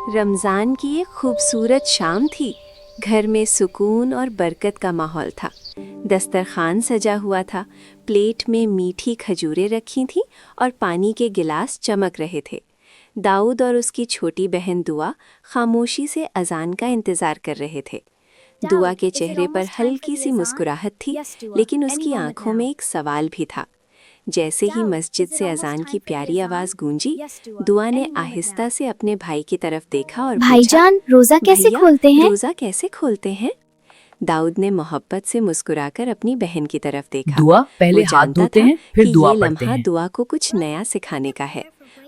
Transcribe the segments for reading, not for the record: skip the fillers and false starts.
रमज़ान की एक खूबसूरत शाम थी। घर में सुकून और बरकत का माहौल था। दस्तरखान सजा हुआ था, प्लेट में मीठी खजूरें रखी थीं और पानी के गिलास चमक रहे थे। दाऊद और उसकी छोटी बहन दुआ खामोशी से अजान का इंतज़ार कर रहे थे। दुआ के चेहरे पर हल्की सी मुस्कुराहट थी, लेकिन उसकी आंखों में एक सवाल भी था। जैसे ही मस्जिद से अजान की प्यारी आवाज़ गूंजी, दुआ ने आहिस्ता से अपने भाई की तरफ देखा और भाईजान, रोजा कैसे भैया, खोलते हैं? रोज़ा कैसे खोलते हैं? दाऊद ने मोहब्बत से मुस्कुराकर अपनी बहन की तरफ देखा। दुआ पहले वो हाथ जानता धोते था हैं, फिर कि दुआ ये पढ़ते लम्हा हैं। दुआ को कुछ नया सिखाने का है।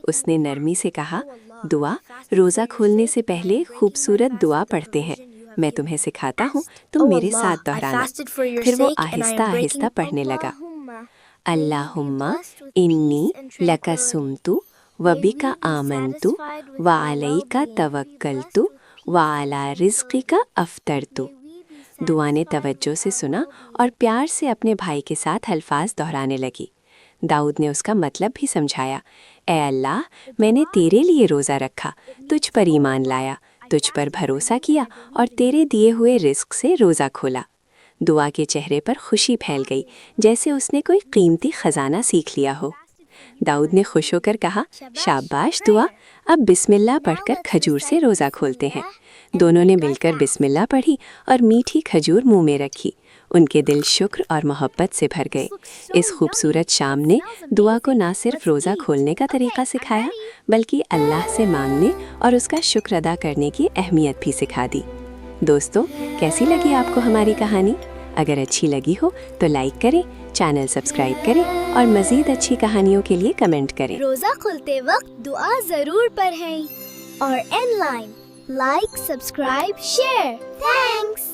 उसने नरमी से कहा, दुआ, रोज़ा खोलने से पहले खूबसूरत दुआ पढ़ते हैं। मैं तुम्हें सिखाता हूँ, तुम मेरे साथ दोहराना। फिर वो आहिस्ता आहिस्ता पढ़ने लगा। अल्लाहुम्मा इन्नी लका सुमतु व बिका आमनतु व अलैका तवक्कलतु व अला रिज़्क़िका अफ़तरतु। दुआ ने तवज्जो से सुना और प्यार से अपने भाई के साथ अल्फाज दोहराने लगी। दाऊद ने उसका मतलब भी समझाया। ए अल्लाह, मैंने तेरे लिए रोज़ा रखा, तुझ पर ईमान लाया, तुझ पर भरोसा किया और तेरे दिए हुए रिस्क से रोज़ा खोला। दुआ के चेहरे पर खुशी फैल गई, जैसे उसने कोई कीमती खजाना सीख लिया हो। दाऊद ने खुश होकर कहा, शाबाश दुआ, अब बिस्मिल्लाह पढ़कर खजूर से रोज़ा खोलते हैं। दोनों ने मिलकर बिस्मिल्लाह पढ़ी और मीठी खजूर मुंह में रखी। उनके दिल शुक्र और मोहब्बत से भर गए। इस खूबसूरत शाम ने दुआ को ना सिर्फ रोज़ा खोलने का तरीका सिखाया, बल्कि अल्लाह से मांगने और उसका शुक्र अदा करने की अहमियत भी सिखा दी। दोस्तों, कैसी लगी आपको हमारी कहानी? अगर अच्छी लगी हो तो लाइक करें, चैनल सब्सक्राइब करें और मज़ीद अच्छी कहानियों के लिए कमेंट करें। रोजा खोलते वक्त दुआ जरूर पढ़ें और एन लाइन लाइक, सब्सक्राइब, शेयर। थैंक्स।